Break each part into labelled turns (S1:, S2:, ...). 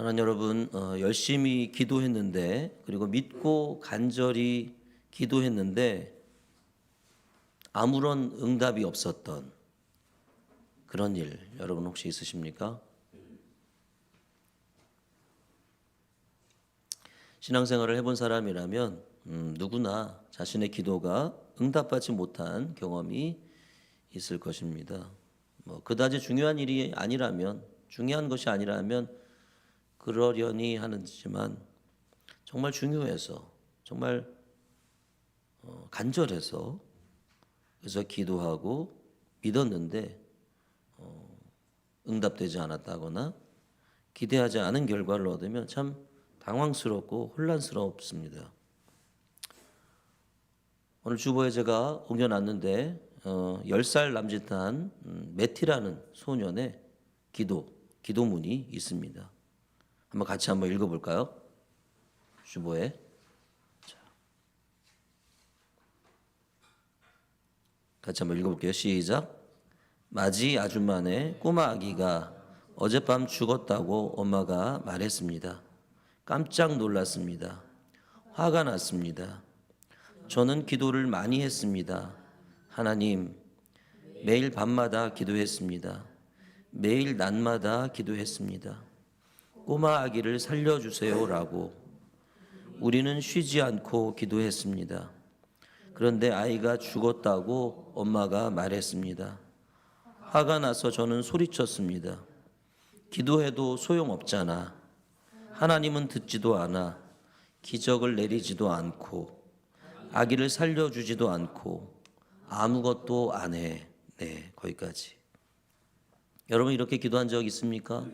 S1: 사랑하는 여러분, 열심히 기도했는데, 그리고 믿고 간절히 기도했는데 아무런 응답이 없었던 그런 일, 여러분 혹시 있으십니까? 신앙생활을 해본 사람이라면 누구나 자신의 기도가 응답받지 못한 경험이 있을 것입니다. 그다지 중요한 일이 아니라면, 중요한 것이 아니라면 그러려니 하지만 정말 중요해서, 정말 간절해서, 그래서 기도하고 믿었는데 응답되지 않았다거나 기대하지 않은 결과를 얻으면 참 당황스럽고 혼란스럽습니다. 오늘 주보에 제가 옮겨놨는데 10살 남짓한 메티라는 소년의 기도문이 있습니다. 같이 한번 읽어볼까요? 주보에. 자, 같이 한번 읽어볼게요. 시작. 맞이 아줌마네 꼬마 아기가 어젯밤 죽었다고 엄마가 말했습니다. 깜짝 놀랐습니다. 화가 났습니다. 저는 기도를 많이 했습니다. 하나님, 매일 밤마다 기도했습니다. 매일 낮마다 기도했습니다. 꼬마 아기를 살려주세요라고 우리는 쉬지 않고 기도했습니다. 그런데 아이가 죽었다고 엄마가 말했습니다. 화가 나서 저는 소리쳤습니다. 기도해도 소용없잖아. 하나님은 듣지도 않아. 기적을 내리지도 않고 아기를 살려주지도 않고 아무것도 안 해. 네, 거기까지. 여러분 이렇게 기도한 적 있습니까?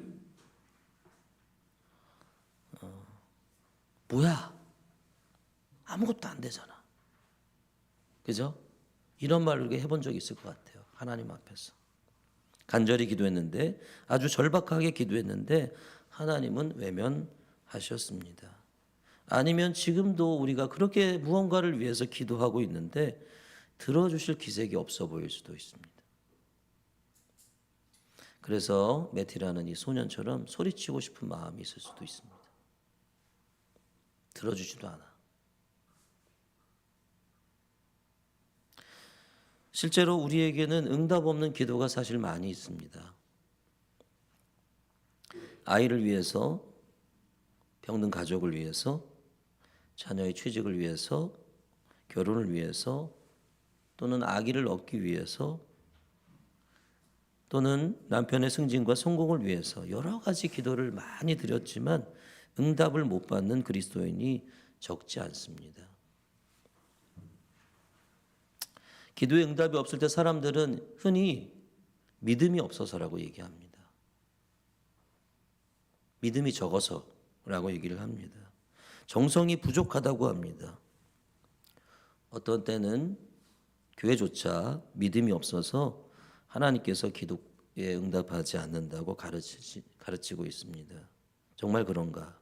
S1: 뭐야? 아무것도 안 되잖아. 그죠? 이런 말을 이렇게 해본 적이 있을 것 같아요. 하나님 앞에서. 간절히 기도했는데, 아주 절박하게 기도했는데 하나님은 외면하셨습니다. 아니면 지금도 우리가 그렇게 무언가를 위해서 기도하고 있는데 들어주실 기색이 없어 보일 수도 있습니다. 그래서 메티라는 이 소년처럼 소리치고 싶은 마음이 있을 수도 있습니다. 들어주지도 않아. 실제로 우리에게는 응답 없는 기도가 사실 많이 있습니다. 아이를 위해서, 병든 가족을 위해서, 자녀의 취직을 위해서, 결혼을 위해서, 또는 아기를 얻기 위해서, 또는 남편의 승진과 성공을 위해서 여러 가지 기도를 많이 드렸지만 응답을 못 받는 그리스도인이 적지 않습니다. 기도에 응답이 없을 때 사람들은 흔히 믿음이 없어서라고 얘기합니다. 믿음이 적어서라고 얘기를 합니다. 정성이 부족하다고 합니다. 어떤 때는 교회조차 믿음이 없어서 하나님께서 기도에 응답하지 않는다고 가르치고 있습니다. 정말 그런가?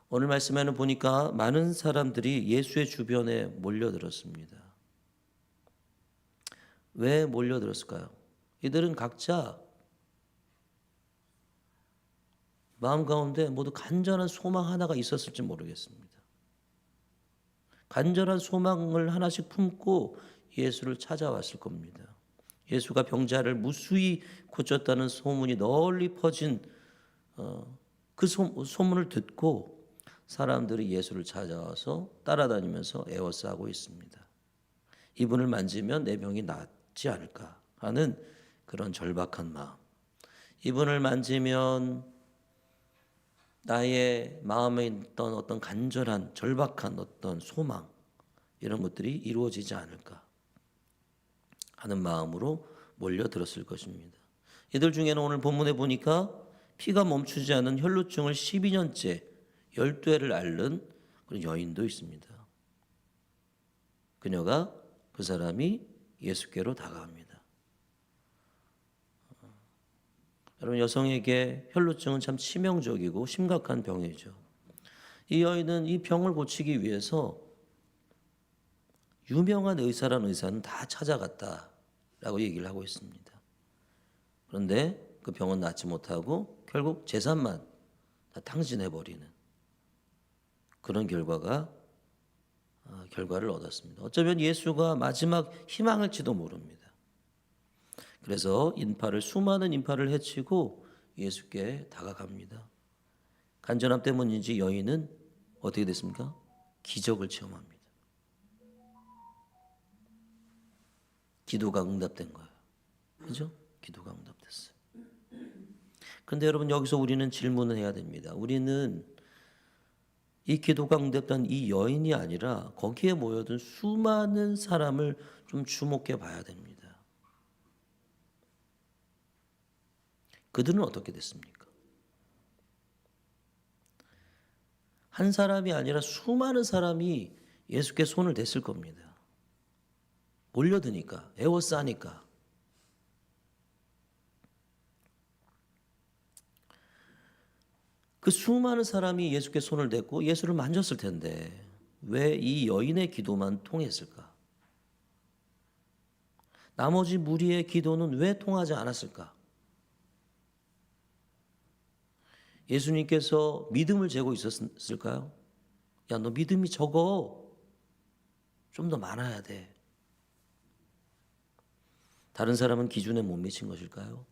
S1: 오늘 말씀에는 보니까 많은 사람들이 예수의 주변에 몰려들었습니다. 왜 몰려들었을까요? 이들은 각자 마음 가운데 모두 간절한 소망 하나가 있었을지 모르겠습니다. 간절한 소망을 하나씩 품고 예수를 찾아왔을 겁니다. 예수가 병자를 무수히 고쳤다는 소문이 널리 퍼진 그 소문을 듣고 사람들이 예수를 찾아와서 따라다니면서 애워싸고 있습니다. 이분을 만지면 내 병이 낫지 않을까 하는 그런 절박한 마음. 이분을 만지면 나의 마음에 있던 어떤 간절한 절박한 어떤 소망, 이런 것들이 이루어지지 않을까 하는 마음으로 몰려들었을 것입니다. 이들 중에는 오늘 본문에 보니까 피가 멈추지 않는 혈루증을 12년째 12회를 앓는 그런 여인도 있습니다. 그 사람이 예수께로 다가갑니다. 여러분, 여성에게 혈루증은 참 치명적이고 심각한 병이죠. 이 여인은 이 병을 고치기 위해서 유명한 의사는 다 찾아갔다라고 얘기를 하고 있습니다. 그런데 그 병은 낫지 못하고 결국 재산만 다 탕진해버리는 그런 결과를 얻었습니다. 어쩌면 예수가 마지막 희망일지도 모릅니다. 그래서 수많은 인파를 해치고 예수께 다가갑니다. 간절함 때문인지 여인은 어떻게 됐습니까? 기적을 체험합니다. 기도가 응답된 거예요. 그죠? 기도가 응답됐어요. 근데 여러분 여기서 우리는 질문을 해야 됩니다. 우리는 이 기도가 응답된 이 여인이 아니라 거기에 모여든 수많은 사람을 좀 주목해 봐야 됩니다. 그들은 어떻게 됐습니까? 한 사람이 아니라 수많은 사람이 예수께 손을 댔을 겁니다. 몰려드니까, 에워싸니까. 그 수많은 사람이 예수께 손을 댔고 예수를 만졌을 텐데 왜 이 여인의 기도만 통했을까? 나머지 무리의 기도는 왜 통하지 않았을까? 예수님께서 믿음을 재고 있었을까요? 야, 너 믿음이 적어. 좀 더 많아야 돼. 다른 사람은 기준에 못 미친 것일까요?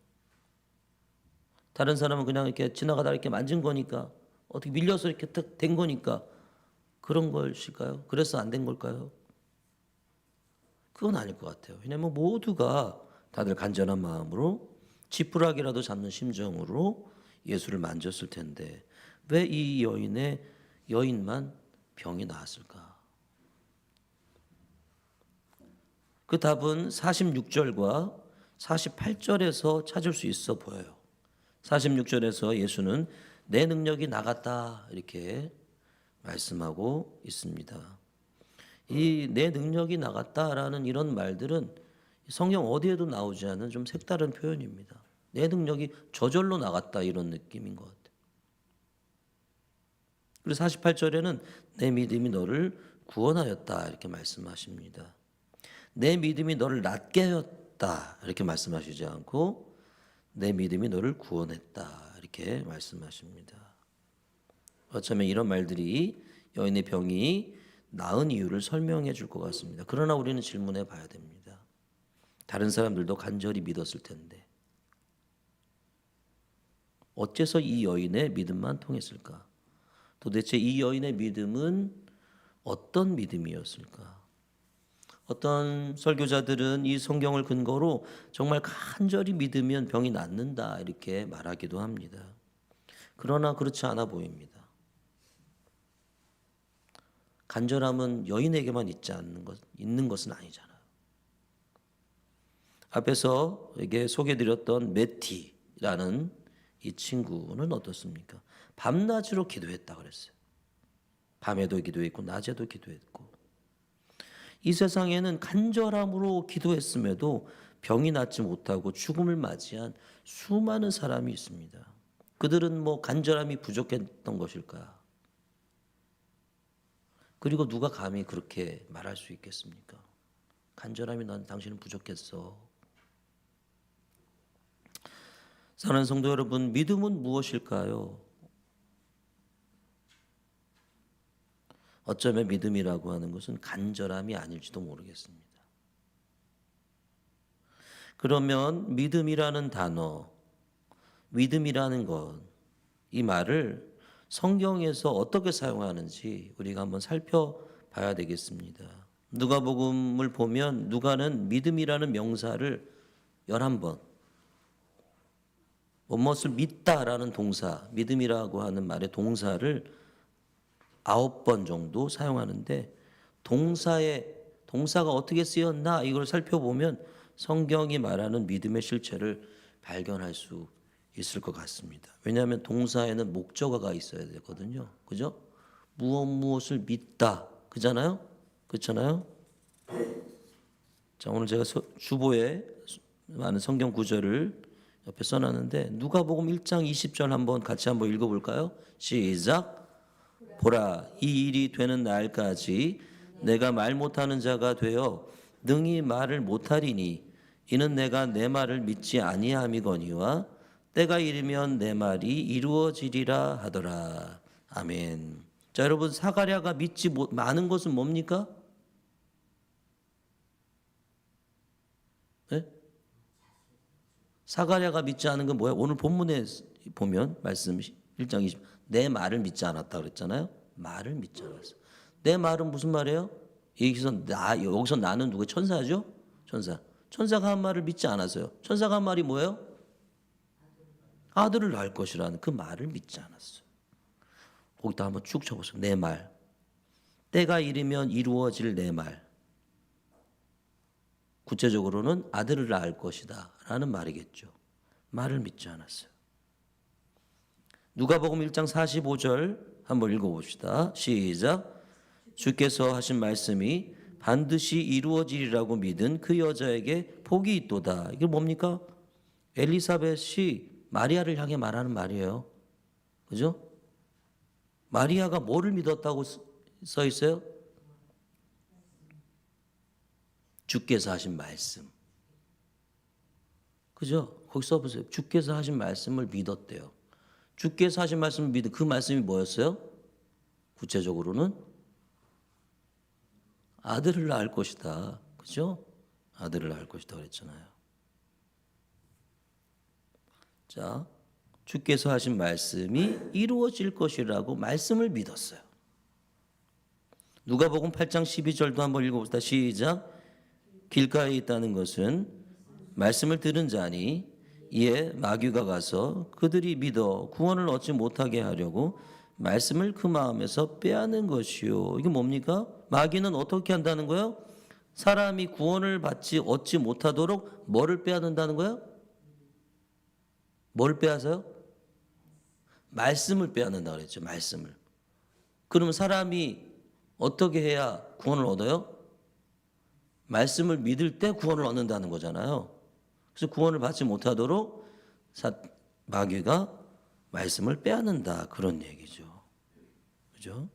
S1: 다른 사람은 그냥 이렇게 지나가다 이렇게 만진 거니까 어떻게 밀려서 이렇게 탁 된 거니까 그런 것일까요? 그래서 안 된 걸까요? 그건 아닐 것 같아요. 왜냐하면 모두가 다들 간절한 마음으로 지푸라기라도 잡는 심정으로 예수를 만졌을 텐데 왜 이 여인만 병이 나았을까? 그 답은 46절과 48절에서 찾을 수 있어 보여요. 46절에서 예수는 내 능력이 나갔다 이렇게 말씀하고 있습니다. 이 내 능력이 나갔다라는 이런 말들은 성경 어디에도 나오지 않은 좀 색다른 표현입니다. 내 능력이 저절로 나갔다 이런 느낌인 것 같아요. 그리고 48절에는 내 믿음이 너를 구원하였다 이렇게 말씀하십니다. 내 믿음이 너를 낫게 하였다 이렇게 말씀하시지 않고 내 믿음이 너를 구원했다 이렇게 말씀하십니다. 어쩌면 이런 말들이 여인의 병이 나은 이유를 설명해 줄 것 같습니다. 그러나 우리는 질문해 봐야 됩니다. 다른 사람들도 간절히 믿었을 텐데 어째서 이 여인의 믿음만 통했을까? 도대체 이 여인의 믿음은 어떤 믿음이었을까? 어떤 설교자들은 이 성경을 근거로 정말 간절히 믿으면 병이 낫는다 이렇게 말하기도 합니다. 그러나 그렇지 않아 보입니다. 간절함은 여인에게만 있는 것은 아니잖아요. 앞에서 이게 소개드렸던 메티라는 이 친구는 어떻습니까? 밤낮으로 기도했다 그랬어요. 밤에도 기도했고 낮에도 기도했고 이 세상에는 간절함으로 기도했음에도 병이 낫지 못하고 죽음을 맞이한 수많은 사람이 있습니다. 그들은 간절함이 부족했던 것일까? 그리고 누가 감히 그렇게 말할 수 있겠습니까? 간절함이 당신은 부족했어. 사랑하는 성도 여러분, 믿음은 무엇일까요? 어쩌면 믿음이라고 하는 것은 간절함이 아닐지도 모르겠습니다. 그러면 믿음이라는 단어, 믿음이라는 것, 이 말을 성경에서 어떻게 사용하는지 우리가 한번 살펴봐야 되겠습니다. 누가복음을 보면 누가는 믿음이라는 명사를 11번, 무엇을 믿다라는 동사, 믿음이라고 하는 말의 동사를 9번 정도 사용하는데 동사가 어떻게 쓰였나 이걸 살펴보면 성경이 말하는 믿음의 실체를 발견할 수 있을 것 같습니다. 왜냐하면 동사에는 목적어가 있어야 되거든요. 그죠? 무엇을 믿다. 그잖아요? 그렇잖아요? 자, 오늘 제가 주보에 많은 성경 구절을 옆에 써놨는데 누가복음 1장 20절 같이 한번 읽어볼까요? 시작. 보라, 이 일이 되는 날까지 내가 말 못하는 자가 되어 능히 말을 못하리니 이는 내가 내 말을 믿지 아니함이거니와 때가 이르면 내 말이 이루어지리라 하더라. 아멘. 자, 여러분, 사가랴가 믿지 않은 것은 뭡니까? 네? 사가랴가 믿지 않은 건 뭐예요? 오늘 본문에 보면 말씀 1장 20, 내 말을 믿지 않았다 그랬잖아요. 말을 믿지 않았어. 내 말은 무슨 말이에요? 여기서 나는 누구? 천사죠? 천사. 천사가 한 말을 믿지 않았어요. 천사가 한 말이 뭐예요? 아들을 낳을 것이라는 그 말을 믿지 않았어요. 거기다 한번 쭉 쳐보세요. 내 말. 때가 이르면 이루어질 내 말. 구체적으로는 아들을 낳을 것이다 라는 말이겠죠. 말을 믿지 않았어요. 누가복음 1장 45절 한번 읽어봅시다. 시작. 주께서 하신 말씀이 반드시 이루어지리라고 믿은 그 여자에게 복이 있도다. 이게 뭡니까? 엘리사벳이 마리아를 향해 말하는 말이에요. 그죠? 마리아가 뭐를 믿었다고 써 있어요? 주께서 하신 말씀. 그죠? 거기 써보세요. 주께서 하신 말씀을 믿었대요. 주께서 하신 말씀을 믿은 그 말씀이 뭐였어요? 구체적으로는 아들을 낳을 것이다. 그죠? 아들을 낳을 것이다 그랬잖아요. 자, 주께서 하신 말씀이 이루어질 것이라고 말씀을 믿었어요. 누가복음 8장 12절도 한번 읽어봅시다. 시작. 길가에 있다는 것은 말씀을 들은 자니 이에 마귀가 가서 그들이 믿어 구원을 얻지 못하게 하려고 말씀을 그 마음에서 빼앗는 것이요. 이게 뭡니까? 마귀는 어떻게 한다는 거예요? 사람이 구원을 얻지 못하도록 뭐를 빼앗는다는 거예요? 뭘 빼앗아요? 말씀을 빼앗는다 그랬죠. 말씀을. 그러면 사람이 어떻게 해야 구원을 얻어요? 말씀을 믿을 때 구원을 얻는다는 거잖아요. 그래서 구원을 받지 못하도록 마귀가 말씀을 빼앗는다 그런 얘기죠. 그죠?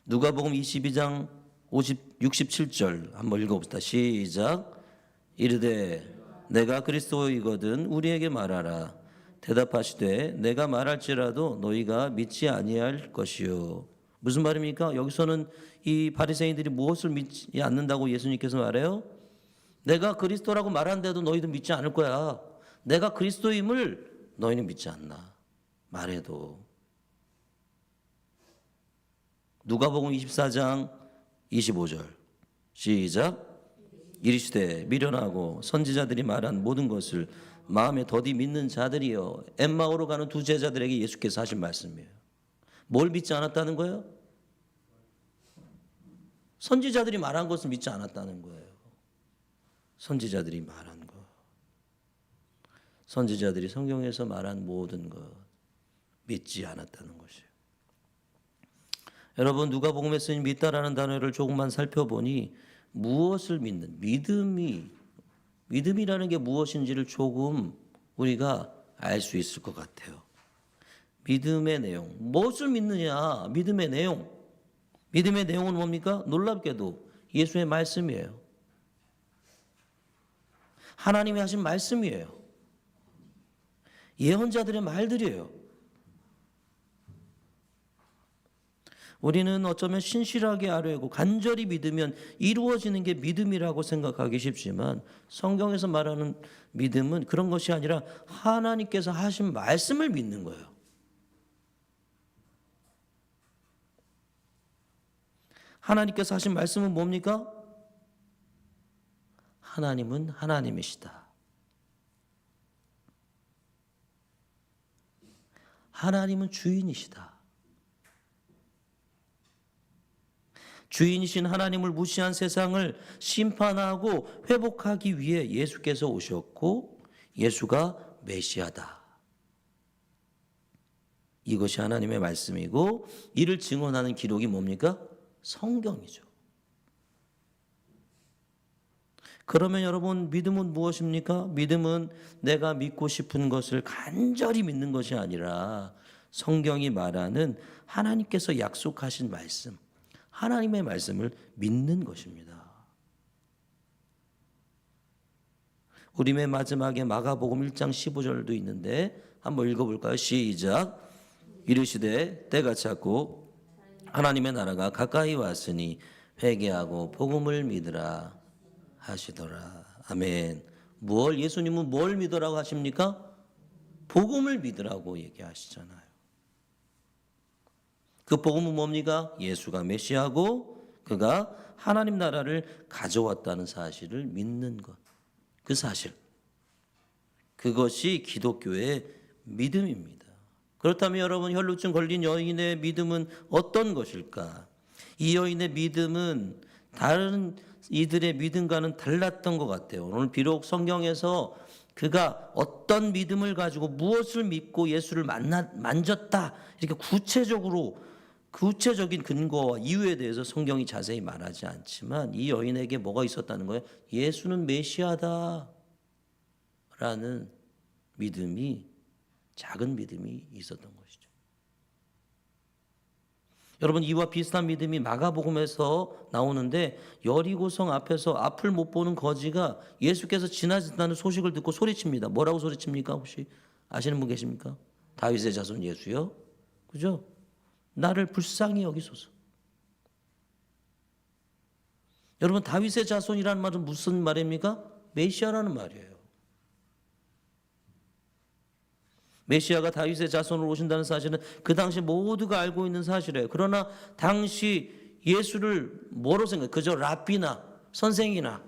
S1: 누가복음 22장 67절 한번 읽어봅시다. 시작. 이르되 내가 그리스도이거든 우리에게 말하라. 대답하시되 내가 말할지라도 너희가 믿지 아니할 것이요. 무슨 말입니까? 여기서는 이 바리새인들이 무엇을 믿지 않는다고 예수님께서 말해요? 내가 그리스도라고 말하는데도 너희도 믿지 않을 거야. 내가 그리스도임을 너희는 믿지 않나. 말해도. 누가복음 24장 25절 시작. 이르시되 미련하고 선지자들이 말한 모든 것을 마음에 더디 믿는 자들이여. 엠마오로 가는 두 제자들에게 예수께서 하신 말씀이에요. 뭘 믿지 않았다는 거예요? 선지자들이 말한 것을 믿지 않았다는 거예요. 선지자들이 말한 것. 선지자들이 성경에서 말한 모든 것 믿지 않았다는 것이에요. 여러분 누가복음에 쓰인 믿다라는 단어를 조금만 살펴보니 무엇을 믿는 믿음이라는 게 무엇인지를 조금 우리가 알 수 있을 것 같아요. 믿음의 내용. 무엇을 믿느냐? 믿음의 내용. 믿음의 내용은 뭡니까? 놀랍게도 예수의 말씀이에요. 하나님이 하신 말씀이에요. 예언자들의 말들이에요. 우리는 어쩌면 신실하게 아뢰고 간절히 믿으면 이루어지는 게 믿음이라고 생각하기 쉽지만 성경에서 말하는 믿음은 그런 것이 아니라 하나님께서 하신 말씀을 믿는 거예요. 하나님께서 하신 말씀은 뭡니까? 하나님은 하나님이시다. 하나님은 주인이시다. 주인이신 하나님을 무시한 세상을 심판하고 회복하기 위해 예수께서 오셨고 예수가 메시아다. 이것이 하나님의 말씀이고 이를 증언하는 기록이 뭡니까? 성경이죠. 그러면 여러분 믿음은 무엇입니까? 믿음은 내가 믿고 싶은 것을 간절히 믿는 것이 아니라 성경이 말하는 하나님께서 약속하신 말씀, 하나님의 말씀을 믿는 것입니다. 우리 맨 마지막에 마가복음 1장 15절도 있는데 한번 읽어볼까요? 시작. 이르시되 때가 찼고 하나님의 나라가 가까이 왔으니 회개하고 복음을 믿으라 하시더라. 아멘. 예수님은 뭘 믿으라고 하십니까? 복음을 믿으라고 얘기하시잖아요. 그 복음은 뭡니까? 예수가 메시아고 그가 하나님 나라를 가져왔다는 사실을 믿는 것. 그 사실. 그것이 기독교의 믿음입니다. 그렇다면 여러분, 혈루증 걸린 여인의 믿음은 어떤 것일까? 이 여인의 믿음은 다른 이들의 믿음과는 달랐던 것 같아요. 오늘 비록 성경에서 그가 어떤 믿음을 가지고 무엇을 믿고 예수를 만졌다 이렇게 구체적인 근거와 이유에 대해서 성경이 자세히 말하지 않지만 이 여인에게 뭐가 있었다는 거예요? 예수는 메시아다 라는 믿음이, 작은 믿음이 있었던 것이죠. 여러분, 이와 비슷한 믿음이 마가복음에서 나오는데 여리고성 앞에서 앞을 못 보는 거지가 예수께서 지나신다는 소식을 듣고 소리칩니다. 뭐라고 소리칩니까? 혹시 아시는 분 계십니까? 다윗의 자손 예수요? 그죠? 나를 불쌍히 여기소서. 여러분, 다윗의 자손이라는 말은 무슨 말입니까? 메시아라는 말이에요. 메시아가 다윗의 자손으로 오신다는 사실은 그 당시 모두가 알고 있는 사실이에요. 그러나 당시 예수를 뭐로 생각해요? 그저 랍비나 선생이나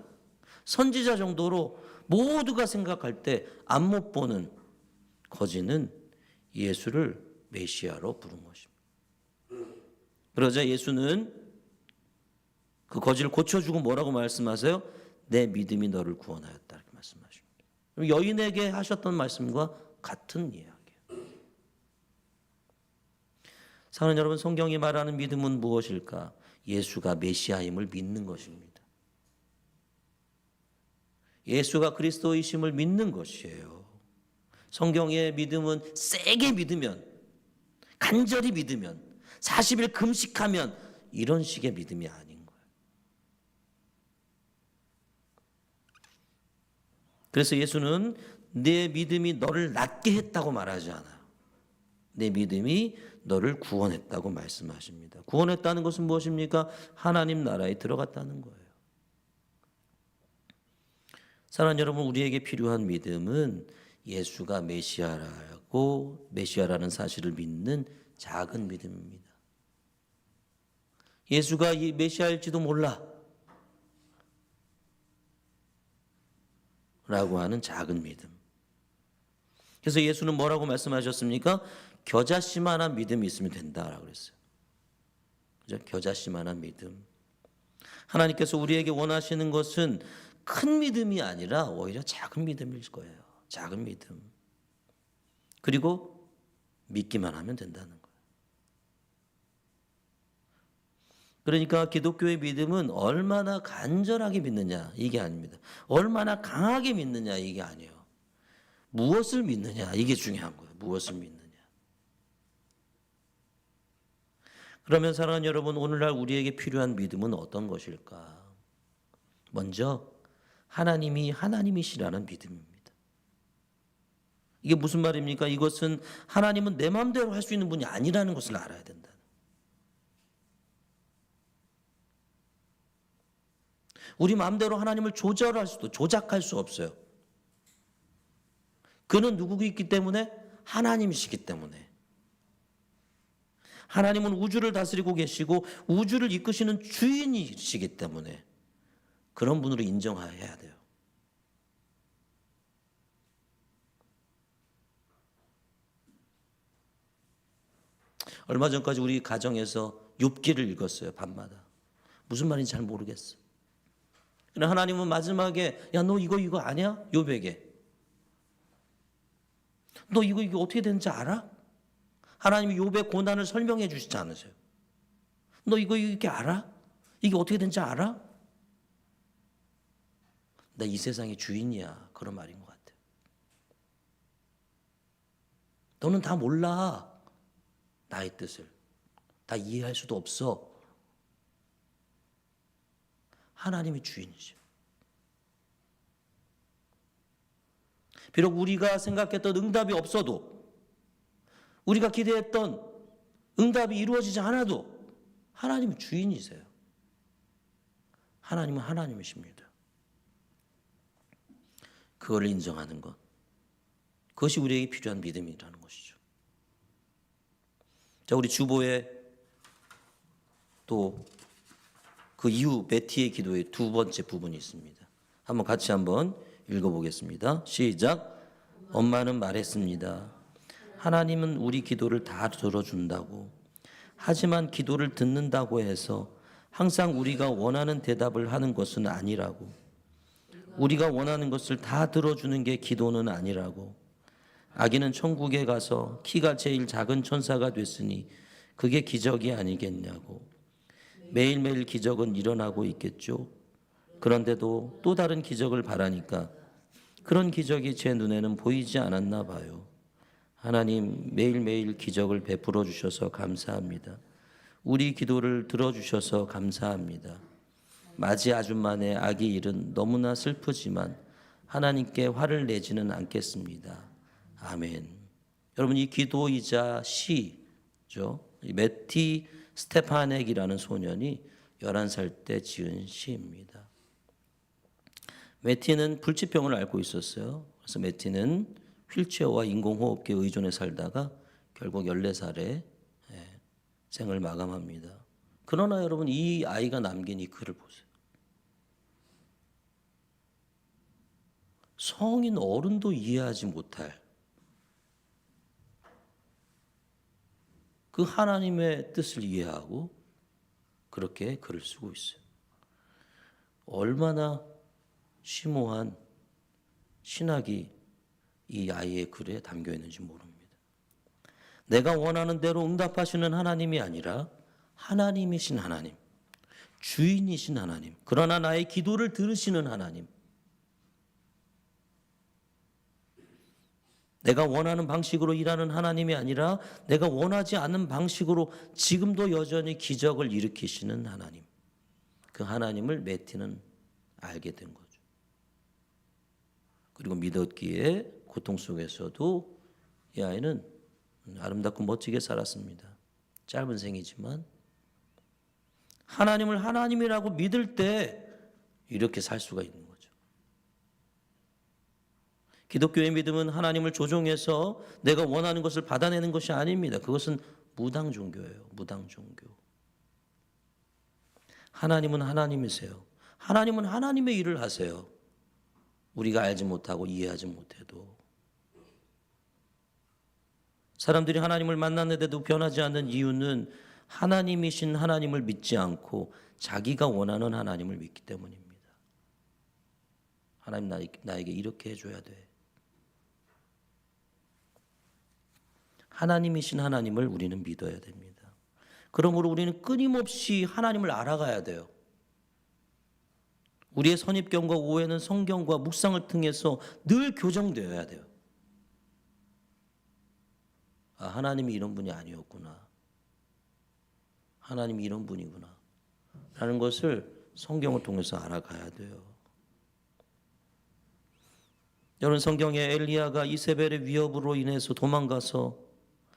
S1: 선지자 정도로 모두가 생각할 때 안 못 보는 거지는 예수를 메시아로 부른 것입니다. 그러자 예수는 그 거지를 고쳐주고 뭐라고 말씀하세요? 내 믿음이 너를 구원하였다 이렇게 말씀하십니다. 여인에게 하셨던 말씀과 같은 이야기예요. 사랑하는 여러분, 성경이 말하는 믿음은 무엇일까? 예수가 메시아임을 믿는 것입니다. 예수가 그리스도이심을 믿는 것이에요. 성경의 믿음은 세게 믿으면, 간절히 믿으면, 40일 금식하면 이런 식의 믿음이 아닌 거예요. 그래서 예수는 내 믿음이 너를 낫게 했다고 말하지 않아요. 내 믿음이 너를 구원했다고 말씀하십니다. 구원했다는 것은 무엇입니까? 하나님 나라에 들어갔다는 거예요. 사랑하는 여러분, 우리에게 필요한 믿음은 예수가 메시아라는 사실을 믿는 작은 믿음입니다. 예수가 이 메시아일지도 몰라 라고 하는 작은 믿음. 그래서 예수는 뭐라고 말씀하셨습니까? 겨자씨만한 믿음이 있으면 된다라고 그랬어요. 그죠? 겨자씨만한 믿음. 하나님께서 우리에게 원하시는 것은 큰 믿음이 아니라 오히려 작은 믿음일 거예요. 작은 믿음. 그리고 믿기만 하면 된다는 거예요. 그러니까 기독교의 믿음은 얼마나 간절하게 믿느냐 이게 아닙니다. 얼마나 강하게 믿느냐 이게 아니에요. 무엇을 믿느냐 이게 중요한 거예요. 무엇을 믿느냐. 그러면 사랑하는 여러분, 오늘날 우리에게 필요한 믿음은 어떤 것일까? 먼저 하나님이 하나님이시라는 믿음입니다. 이게 무슨 말입니까? 이것은 하나님은 내 마음대로 할 수 있는 분이 아니라는 것을 알아야 된다. 우리 마음대로 하나님을 조작할 수 없어요. 그는 누구이기 때문에? 하나님이시기 때문에. 하나님은 우주를 다스리고 계시고 우주를 이끄시는 주인이시기 때문에 그런 분으로 인정해야 돼요. 얼마 전까지 우리 가정에서 욥기를 읽었어요. 밤마다. 무슨 말인지 잘 모르겠어. 그러나 하나님은 마지막에 야, 너 이거 아냐? 욥에게. 너 이거 어떻게 되는지 알아? 하나님이 욥의 고난을 설명해 주시지 않으세요? 너 이게 알아? 이게 어떻게 된지 알아? 나 이 세상의 주인이야. 그런 말인 것 같아요. 너는 다 몰라. 나의 뜻을. 다 이해할 수도 없어. 하나님이 주인이죠. 비록 우리가 생각했던 응답이 없어도, 우리가 기대했던 응답이 이루어지지 않아도 하나님은 주인이세요. 하나님은 하나님이십니다. 그걸 인정하는 것, 그것이 우리에게 필요한 믿음이라는 것이죠. 자, 우리 주보에 또 그 이후 매티의 기도의 두 번째 부분이 있습니다. 한번 읽어보겠습니다. 시작. 엄마는 말했습니다. 하나님은 우리 기도를 다 들어준다고. 하지만 기도를 듣는다고 해서 항상 우리가 원하는 대답을 하는 것은 아니라고. 우리가 원하는 것을 다 들어주는 게 기도는 아니라고. 아기는 천국에 가서 키가 제일 작은 천사가 됐으니 그게 기적이 아니겠냐고. 매일매일 기적은 일어나고 있겠죠. 그런데도 또 다른 기적을 바라니까 그런 기적이 제 눈에는 보이지 않았나 봐요. 하나님, 매일매일 기적을 베풀어 주셔서 감사합니다. 우리 기도를 들어주셔서 감사합니다. 맞이 아줌마의 아기 일은 너무나 슬프지만 하나님께 화를 내지는 않겠습니다. 아멘. 여러분, 이 기도이자 시죠. 매티 스테파넥이라는 소년이 11살 때 지은 시입니다. 매티는 불치병을 앓고 있었어요. 그래서 매티는 휠체어와 인공호흡기에 의존해 살다가 결국 14살에 생을 마감합니다. 그러나 여러분, 이 아이가 남긴 이 글을 보세요. 성인 어른도 이해하지 못할 그 하나님의 뜻을 이해하고 그렇게 글을 쓰고 있어요. 얼마나 심오한 신학이 이 아이의 글에 담겨 있는지 모릅니다. 내가 원하는 대로 응답하시는 하나님이 아니라 하나님이신 하나님, 주인이신 하나님, 그러나 나의 기도를 들으시는 하나님, 내가 원하는 방식으로 일하는 하나님이 아니라 내가 원하지 않는 방식으로 지금도 여전히 기적을 일으키시는 하나님, 그 하나님을 매티는 알게 된 거죠. 그리고 믿었기에 고통 속에서도 이 아이는 아름답고 멋지게 살았습니다. 짧은 생이지만 하나님을 하나님이라고 믿을 때 이렇게 살 수가 있는 거죠. 기독교의 믿음은 하나님을 조종해서 내가 원하는 것을 받아내는 것이 아닙니다. 그것은 무당 종교예요. 무당 종교. 하나님은 하나님이세요. 하나님은 하나님의 일을 하세요. 우리가 알지 못하고 이해하지 못해도. 사람들이 하나님을 만났는데도 변하지 않는 이유는 하나님이신 하나님을 믿지 않고 자기가 원하는 하나님을 믿기 때문입니다. 하나님 나에게 이렇게 해줘야 돼. 하나님이신 하나님을 우리는 믿어야 됩니다. 그러므로 우리는 끊임없이 하나님을 알아가야 돼요. 우리의 선입견과 오해는 성경과 묵상을 통해서 늘 교정되어야 돼요. 아, 하나님이 이런 분이 아니었구나. 하나님이 이런 분이구나. 라는 것을 성경을 통해서 알아가야 돼요. 여러분, 성경에 엘리야가 이세벨의 위협으로 인해서 도망가서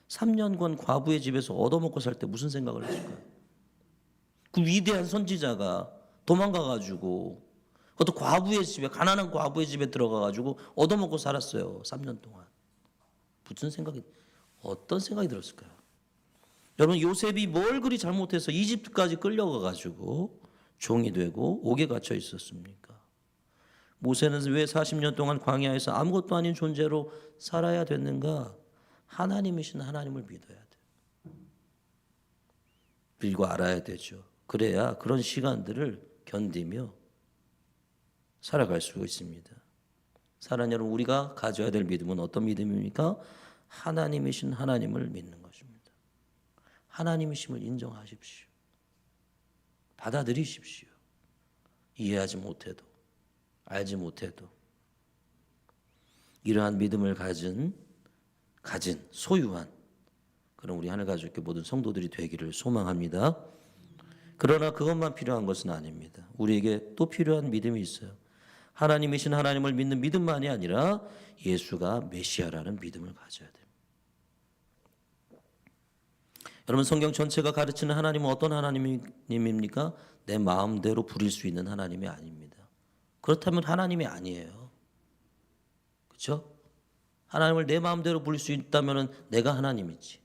S1: 3년간 과부의 집에서 얻어먹고 살 때 무슨 생각을 했을까요? 그 위대한 선지자가 도망가가지고 그것도 과부의 집에, 가난한 과부의 집에 들어가가지고 얻어먹고 살았어요. 3년 동안. 어떤 생각이 들었을까요? 여러분, 요셉이 뭘 그리 잘못해서 이집트까지 끌려가가지고 종이 되고 옥에 갇혀 있었습니까? 모세는 왜 40년 동안 광야에서 아무것도 아닌 존재로 살아야 됐는가? 하나님이신 하나님을 믿어야 돼요. 그리고 알아야 되죠. 그래야 그런 시간들을 견디며 살아갈 수 있습니다. 사랑하는 여러분, 우리가 가져야 될 믿음은 어떤 믿음입니까? 하나님이신 하나님을 믿는 것입니다. 하나님이심을 인정하십시오. 받아들이십시오. 이해하지 못해도, 알지 못해도 이러한 믿음을 가진 소유한 그런 우리 하늘가족교 모든 성도들이 되기를 소망합니다. 그러나 그것만 필요한 것은 아닙니다. 우리에게 또 필요한 믿음이 있어요. 하나님이신 하나님을 믿는 믿음만이 아니라 예수가 메시아라는 믿음을 가져야 됩니다. 여러분, 성경 전체가 가르치는 하나님은 어떤 하나님입니까? 내 마음대로 부릴 수 있는 하나님이 아닙니다. 그렇다면 하나님이 아니에요. 그렇죠? 하나님을 내 마음대로 부릴 수 있다면 내가 하나님이지.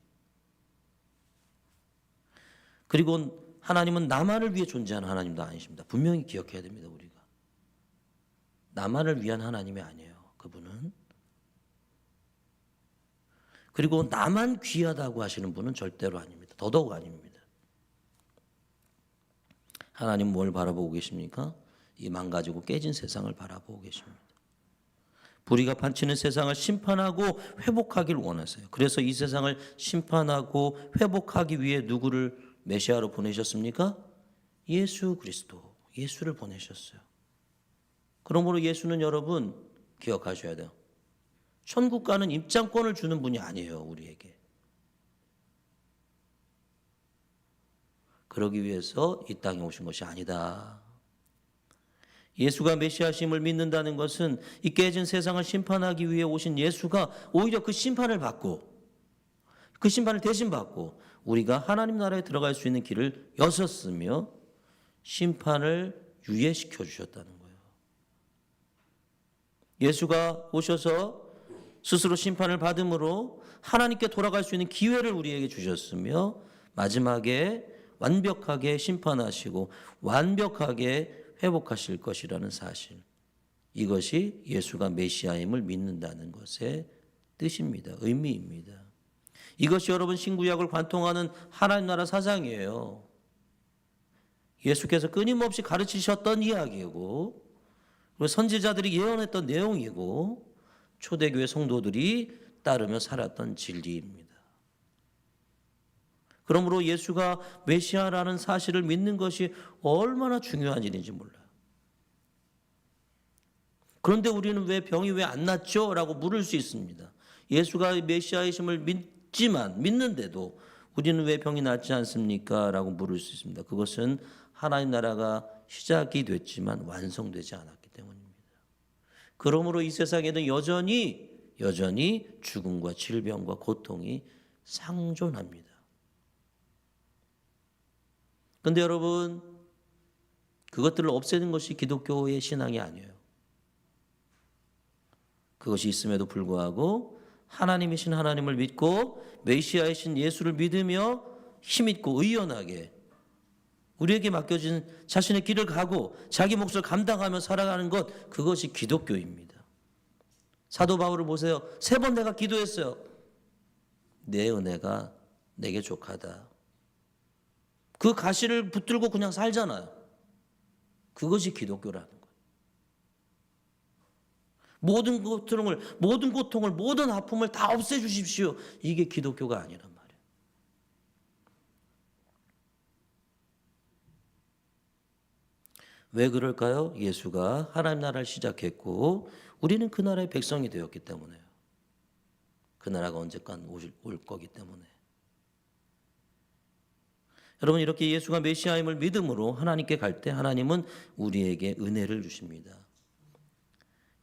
S1: 그리고 하나님은 나만을 위해 존재하는 하나님도 아니십니다. 분명히 기억해야 됩니다. 우리가. 나만을 위한 하나님이 아니에요. 그분은. 그리고 나만 귀하다고 하시는 분은 절대로 아닙니다. 더더욱 아닙니다. 하나님 뭘 바라보고 계십니까? 이 망가지고 깨진 세상을 바라보고 계십니다. 불의가 판치는 세상을 심판하고 회복하길 원하세요. 그래서 이 세상을 심판하고 회복하기 위해 누구를 메시아로 보내셨습니까? 예수 그리스도, 예수를 보내셨어요. 그러므로 예수는 여러분 기억하셔야 돼요. 천국 가는 입장권을 주는 분이 아니에요, 우리에게. 그러기 위해서 이 땅에 오신 것이 아니다. 예수가 메시아심을 믿는다는 것은 이 깨진 세상을 심판하기 위해 오신 예수가 오히려 그 심판을 받고, 그 심판을 대신 받고 우리가 하나님 나라에 들어갈 수 있는 길을 여셨으며 심판을 유예시켜 주셨다는 거예요. 예수가 오셔서 스스로 심판을 받음으로 하나님께 돌아갈 수 있는 기회를 우리에게 주셨으며 마지막에 완벽하게 심판하시고 완벽하게 회복하실 것이라는 사실, 이것이 예수가 메시아임을 믿는다는 것의 뜻입니다. 의미입니다. 이것이 여러분 신구약을 관통하는 하나님 나라 사상이에요. 예수께서 끊임없이 가르치셨던 이야기이고 그리고 선지자들이 예언했던 내용이고 초대교회 성도들이 따르며 살았던 진리입니다. 그러므로 예수가 메시아라는 사실을 믿는 것이 얼마나 중요한 일인지 몰라요. 그런데 우리는 왜 병이 왜 안 낫죠? 라고 물을 수 있습니다. 예수가 메시아이심을 믿는데도 우리는 왜 병이 낫지 않습니까? 라고 물을 수 있습니다. 그것은 하나님 나라가 시작이 됐지만 완성되지 않았기 때문입니다. 그러므로 이 세상에는 여전히 죽음과 질병과 고통이 상존합니다. 그런데 여러분, 그것들을 없애는 것이 기독교의 신앙이 아니에요. 그것이 있음에도 불구하고 하나님이신 하나님을 믿고 메시아이신 예수를 믿으며 힘있고 의연하게 우리에게 맡겨진 자신의 길을 가고 자기 몫을 감당하며 살아가는 것, 그것이 기독교입니다. 사도 바울을 보세요. 3번 내가 기도했어요. 내 은혜가 내게 족하다. 그 가시를 붙들고 그냥 살잖아요. 그것이 기독교라는 거예요. 모든 고통을, 모든 아픔을 다 없애주십시오. 이게 기독교가 아니란 말이에요. 왜 그럴까요? 예수가 하나님 나라를 시작했고 우리는 그 나라의 백성이 되었기 때문에요. 그 나라가 언제간 올 거기 때문에. 여러분, 이렇게 예수가 메시아임을 믿음으로 하나님께 갈 때 하나님은 우리에게 은혜를 주십니다.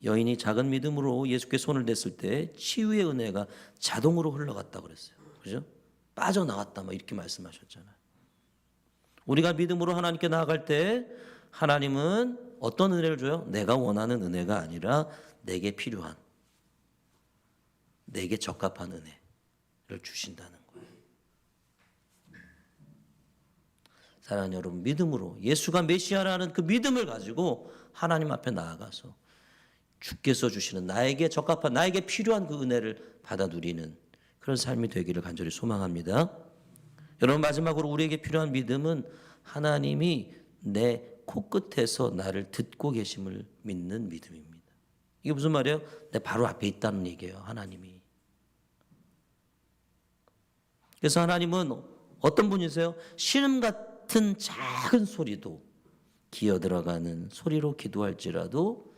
S1: 여인이 작은 믿음으로 예수께 손을 댔을 때 치유의 은혜가 자동으로 흘러갔다고 그랬어요. 그죠? 빠져나왔다 이렇게 말씀하셨잖아요. 우리가 믿음으로 하나님께 나아갈 때 하나님은 어떤 은혜를 줘요? 내가 원하는 은혜가 아니라 내게 필요한, 내게 적합한 은혜를 주신다는 거예요. 사랑하는 여러분, 믿음으로 예수가 메시아라는 그 믿음을 가지고 하나님 앞에 나아가서 주께서 주시는 나에게 적합한, 나에게 필요한 그 은혜를 받아 누리는 그런 삶이 되기를 간절히 소망합니다. 여러분, 마지막으로 우리에게 필요한 믿음은 하나님이 내 코끝에서 나를 듣고 계심을 믿는 믿음입니다. 이게 무슨 말이에요? 내 바로 앞에 있다는 얘기예요. 하나님이. 그래서 하나님은 어떤 분이세요? 시름 같은 작은 소리도 기어 들어가는 소리로 기도할지라도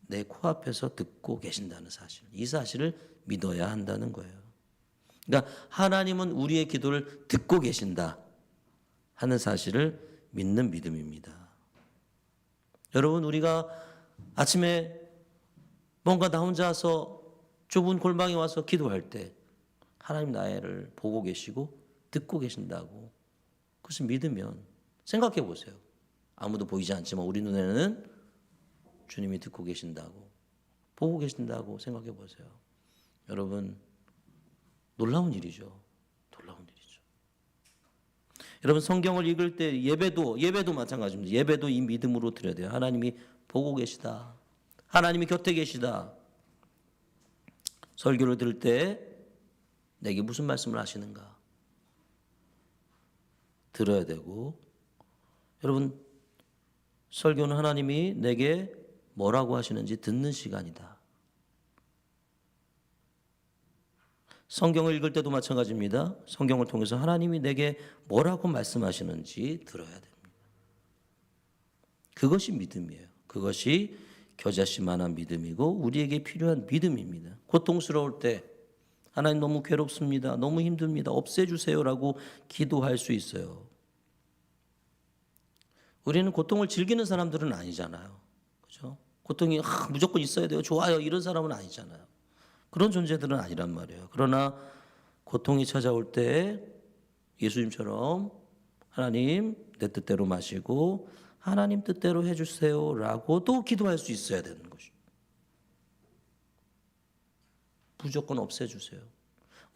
S1: 내 코앞에서 듣고 계신다는 사실, 이 사실을 믿어야 한다는 거예요. 그러니까 하나님은 우리의 기도를 듣고 계신다 하는 사실을 믿는 믿음입니다. 여러분, 우리가 아침에 뭔가 나 혼자서 좁은 골방에 와서 기도할 때 하나님 나를 보고 계시고 듣고 계신다고 그것을 믿으면 생각해 보세요. 아무도 보이지 않지만 우리 눈에는 주님이 듣고 계신다고 보고 계신다고 생각해 보세요. 여러분 놀라운 일이죠. 놀라운 일이죠. 여러분 성경을 읽을 때 예배도 마찬가지입니다. 예배도 이 믿음으로 드려야 돼요. 하나님이 보고 계시다. 하나님이 곁에 계시다. 설교를 들을 때 내게 무슨 말씀을 하시는가 들어야 되고, 여러분 설교는 하나님이 내게 뭐라고 하시는지 듣는 시간이다. 성경을 읽을 때도 마찬가지입니다. 성경을 통해서 하나님이 내게 뭐라고 말씀하시는지 들어야 됩니다. 그것이 믿음이에요. 그것이 겨자씨만한 믿음이고 우리에게 필요한 믿음입니다. 고통스러울 때 하나님 너무 괴롭습니다. 너무 힘듭니다. 없애주세요라고 기도할 수 있어요. 우리는 고통을 즐기는 사람들은 아니잖아요. 그렇죠? 고통이 무조건 있어야 돼요. 좋아요. 이런 사람은 아니잖아요. 그런 존재들은 아니란 말이에요. 그러나 고통이 찾아올 때 예수님처럼 하나님 내 뜻대로 마시고 하나님 뜻대로 해주세요라고도 기도할 수 있어야 되는 것이죠. 무조건 없애주세요.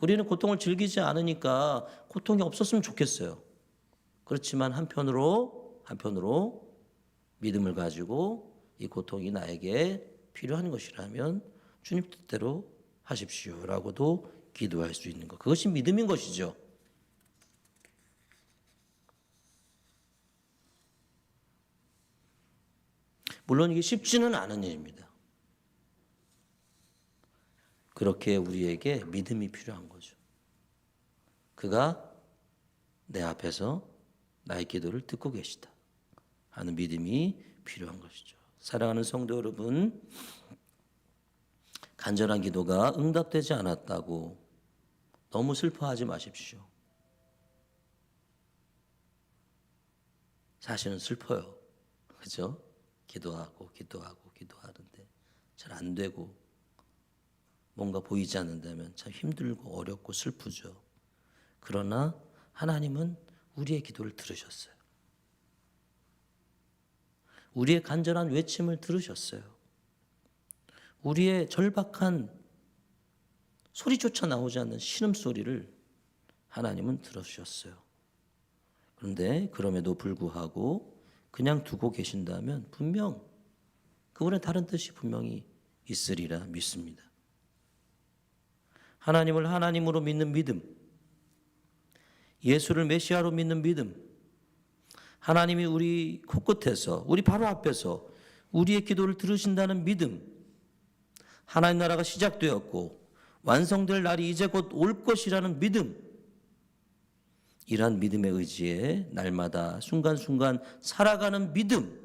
S1: 우리는 고통을 즐기지 않으니까 고통이 없었으면 좋겠어요. 그렇지만 한편으로 믿음을 가지고 이 고통이 나에게 필요한 것이라면 주님 뜻대로 하십시오라고도 기도할 수 있는 것. 그것이 믿음인 것이죠. 물론 이게 쉽지는 않은 일입니다. 그렇게 우리에게 믿음이 필요한 거죠. 그가 내 앞에서 나의 기도를 듣고 계시다 하는 믿음이 필요한 것이죠. 사랑하는 성도 여러분, 간절한 기도가 응답되지 않았다고 너무 슬퍼하지 마십시오. 사실은 슬퍼요. 그죠? 기도하는데 잘 안 되고 뭔가 보이지 않는다면 참 힘들고 어렵고 슬프죠. 그러나 하나님은 우리의 기도를 들으셨어요. 우리의 간절한 외침을 들으셨어요. 우리의 절박한 소리조차 나오지 않는 신음소리를 하나님은 들어주셨어요. 그런데 그럼에도 불구하고 그냥 두고 계신다면 분명 그분의 다른 뜻이 분명히 있으리라 믿습니다. 하나님을 하나님으로 믿는 믿음, 예수를 메시아로 믿는 믿음, 하나님이 우리 코끝에서 우리 바로 앞에서 우리의 기도를 들으신다는 믿음, 하나님 나라가 시작되었고 완성될 날이 이제 곧 올 것이라는 믿음, 이러한 믿음의 의지에 날마다 순간순간 살아가는 믿음,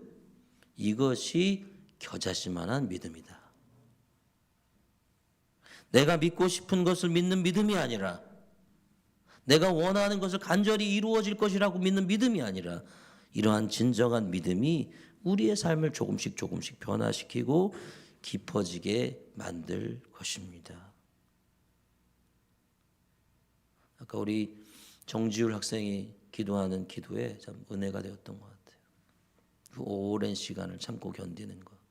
S1: 이것이 겨자씨만한 믿음이다. 내가 믿고 싶은 것을 믿는 믿음이 아니라 내가 원하는 것을 간절히 이루어질 것이라고 믿는 믿음이 아니라 이러한 진정한 믿음이 우리의 삶을 조금씩 변화시키고 깊어지게 만들 것입니다. 아까 우리 정지율 학생이 기도하는 기도에 참 은혜가 되었던 것 같아요. 그 오랜 시간을 참고 견디는 것.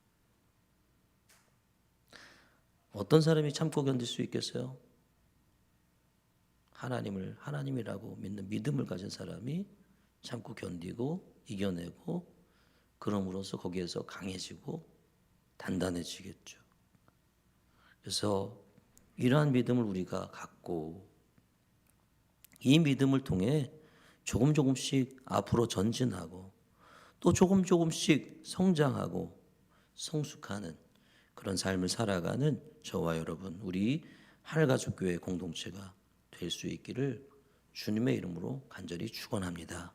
S1: 어떤 사람이 참고 견딜 수 있겠어요? 하나님을 하나님이라고 믿는 믿음을 가진 사람이 참고 견디고 이겨내고 그럼으로써 거기에서 강해지고 단단해지겠죠. 그래서 이러한 믿음을 우리가 갖고 이 믿음을 통해 조금씩 앞으로 전진하고 또 조금씩 성장하고 성숙하는 그런 삶을 살아가는 저와 여러분, 우리 하늘가족교회 공동체가 될 수 있기를 주님의 이름으로 간절히 축원합니다.